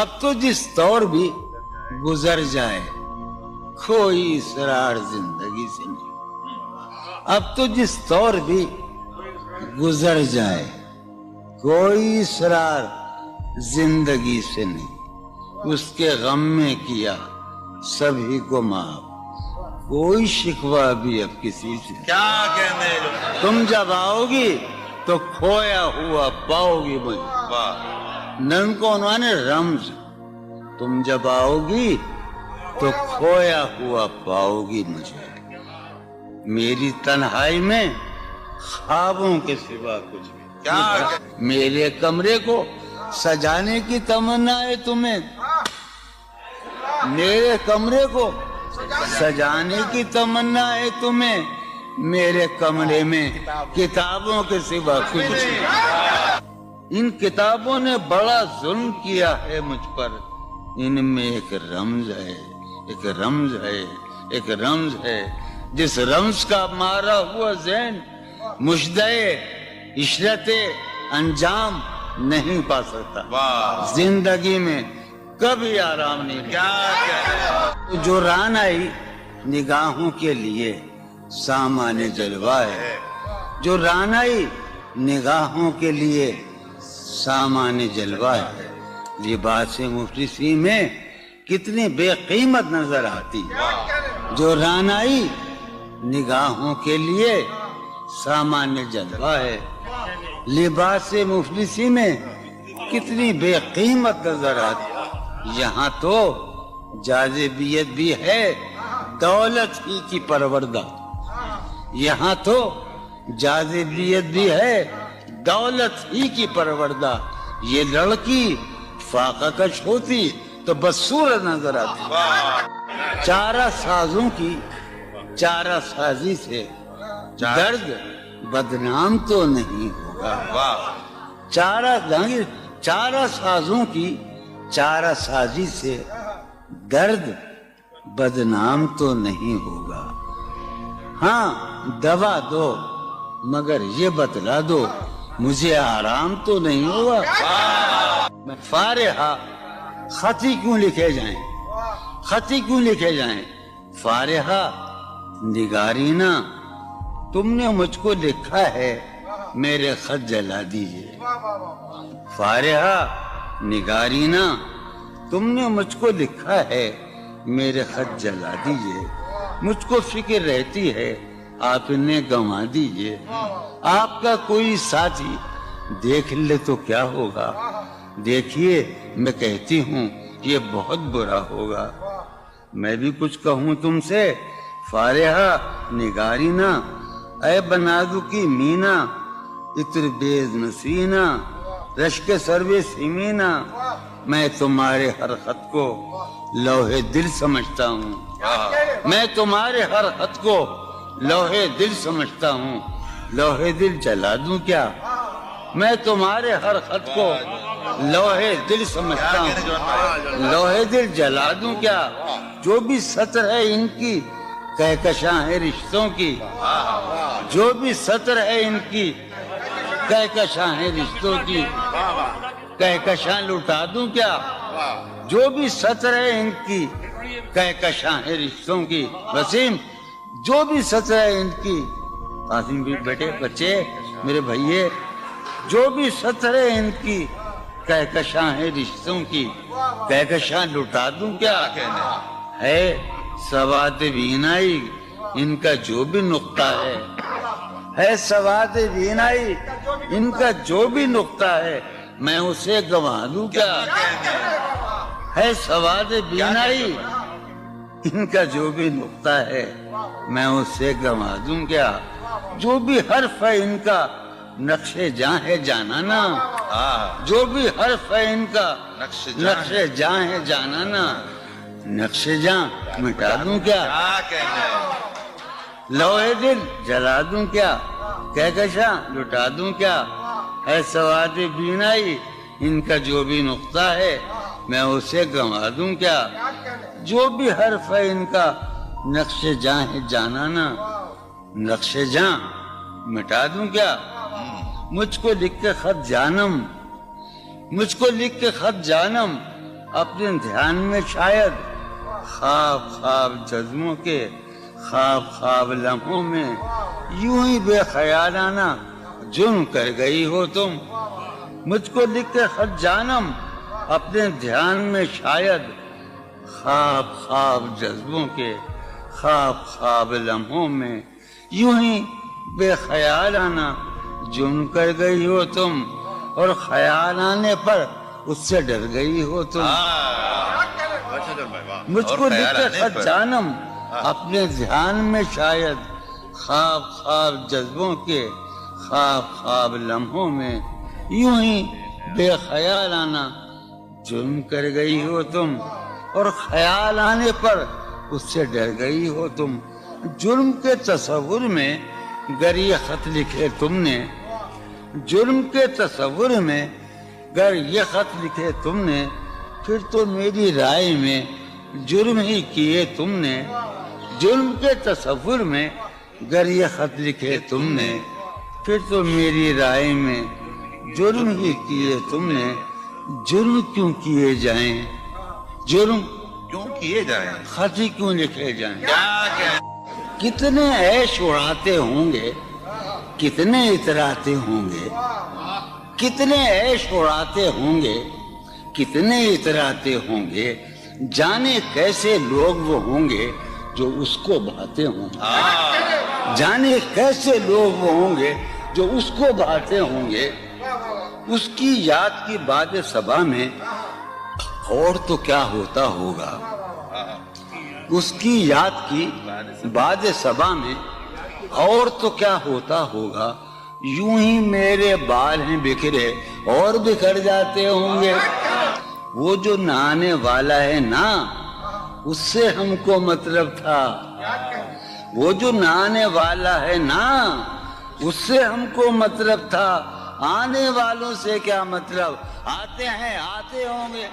اب تو جس دور بھی گزر جائے کوئی اسرار زندگی سے نہیں. اب تو جس دور بھی گزر جائے کوئی اسرار زندگی سے نہیں. اس کے غم میں کیا سبھی کو معاف, کوئی شکوہ بھی اب کسی سے. کیا کہنے لوگ. تم جب آؤ گی تو کھویا ہوا پاؤ گی مجھے. واہ. نن کو انہوں نے رمز, تم جب آؤ گی تو کھویا ہوا پاؤ گی مجھے. میری تنہائی میں خوابوں کے سوا کچھ بھی. کیا میرے کمرے کو سجانے کی تمنا ہے تمہیں, میرے کمرے کو سجانے کی تمنا ہے تمہیں. میرے کمرے میں کتابوں کے سوا کچھ نہیں. ان کتابوں نے بڑا ظلم کیا ہے مجھ پر. ان میں ایک رمز ہے, ایک رمز ہے, ایک رمز ہے. جس رمز کا مارا ہوا ذہن مشدے عشرت انجام نہیں پا سکتا. واہ. زندگی میں کبھی آرام نہیں. کیا کہنے. جو ران آئی نگاہوں کے لیے سامان جلوہ ہے. جو ران آئی نگاہوں کے لیے سامان جلوہ ہے. لباس مفلسی میں کتنی بے قیمت نظر آتی. جو ران آئی نگاہوں کے لیے سامان جلوہ ہے. لباس مفلسی میں کتنی بے قیمت نظر آتی. یہاں تو جاذبیت بھی ہے دولت ہی کی پروردہ. یہاں تو جاذبیت بھی ہے دولت ہی کی پروردہ. یہ لڑکی فاقہ کش ہوتی تو بدصورت نظر آتی. چارہ سازوں کی چارہ سازی سے درد بدنام تو نہیں ہوگا. واہ. چارہ سازوں کی چارہ سازی سے درد بدنام تو نہیں ہوگا. ہاں دوا دو مگر یہ بتلا دو مجھے آرام تو نہیں ہوگا. فارحہ خطی کیوں لکھے جائیں, خطی کیوں لکھے جائیں. فارحہ نگارینا تم نے مجھ کو لکھا ہے میرے خط جلا دیجئے. فارحہ نگارینا تم نے مجھ کو لکھا ہے میرے خط جلا دیجئے. مجھ کو فکر رہتی ہے آپ نے گنوا دیجئے. آپ کا کوئی ساتھی دیکھ لے تو کیا ہوگا. دیکھیے میں کہتی ہوں یہ بہت برا ہوگا. میں بھی کچھ کہوں تم سے. فارحہ نگارینا اے بنادو کی مینا اتر بیز نسینا رشک سروے سیمینا. میں تمہارے ہر خط کو لوہے دل سمجھتا ہوں. میں تمہارے ہر خط کو لوہے دل سمجھتا ہوں. لوہے دل جلا دوں کیا. میں تمہارے ہر خط کو لوہے دل سمجھتا ہوں. لوہے دل جلا دوں کیا. جو بھی سطر ہے ان کی کہکشاں ہے رشتوں کی. جو بھی سطر ہے ان کی کہکشاں ہے رشتوں کی. کہکشاں لٹا دوں کیا. جو بھی سطر ہے ان کی کہکشاں ہے رشتوں کی. وسیم جو بھی سطر ہے ان کی. قاسم بھی بیٹے بچے میرے بھائیے جو بھی سطر ہے ان کی کہکشاں ہے رشتوں کی. کہکشاں لٹا دوں کیا. ہے سواد بینائی ان کا جو بھی نقطہ ہے سواد بینائی ان کا جو بھی نقطہ ہے میں اسے گنوا دوں کیا. ہے سواد بینائی ان کا جو بھی نقطہ ہے میں اسے گنوا دوں کیا. جو بھی حرف ہے ان کا نقش جاں ہے جانانا. جو بھی حرف ہے ان کا نقش جاں ہے جانانا. نقش جاں مٹا دوں کیا. لوہے دل جلا دوں کیا. کہکشاں لٹا دوں کیا. ہے سواد بینائی ان کا جو بھی نقطہ ہے میں اسے گنوا دوں کیا. جو بھی حرف ہے ان کا نقش جاں ہے جانانا. نقش جاں مٹا دوں کیا. مجھ کو لکھ کے خط جانم مجھ کو لکھ کے خط جانم اپنے دھیان میں شاید خواب خواب جذبوں کے خواب خواب لمحوں میں یوں ہی بے خیالانہ جرم کر گئی ہو تم. مجھ کو لکھ کے خط جانم اپنے دھیان میں شاید خواب خواب جذبوں کے خواب خواب لمحوں میں یوں ہی بے خیالانہ جرم کر گئی ہو تم, اور خیال آنے پر اس سے ڈر گئی ہو تم. مجھ کو لکھ کے خط جانم اپنے دھیان میں شاید خواب خواب جذبوں کے خواب خواب لمحوں میں یوں ہی بے خیالانہ جرم کر گئی ہو تم, اور خیال آنے پر اس سے ڈر گئی ہو تم. جرم کے تصور میں گر یہ خط لکھے تم نے, جرم کے تصور میں گر یہ خط لکھے تم نے, پھر تو میری رائے میں جرم ہی کیے تم نے. جرم کے تصور میں گر یہ خط لکھے تم نے, پھر تو میری رائے میں جرم ہی کیے تم نے. جرم کیوں کیے جائیں, جرم کیوں کیے جائیں, خط ہی کیوں لکھے جائیں. کیا کہنے, کتنے عیش اڑاتے ہوں گے, کتنے اتراتے ہوں گے, کتنے عیش اڑاتے ہوں گے, کتنے اتراتے ہوں گے, جانے کیسے لوگ وہ ہوں گے جو اس کو بھاتے ہوں گے. جانے کیسے لوگ وہ ہوں گے جو اس کو بھاتے ہوں گے. اس کی یاد کی باد صبا میں اور تو کیا ہوتا ہوگا, اس کی یاد کی باد صبا میں اور تو کیا ہوتا ہوگا. یوں ہی میرے بال ہیں بکھرے اور بکھر جاتے ہوں گے. وہ جو نہانے والا ہے نا, اس سے ہم کو مطلب تھا. وہ جو نہانے والا ہے نا, اس سے ہم کو مطلب تھا. آنے والوں سے کیا مطلب, آتے ہیں آتے ہوں گے.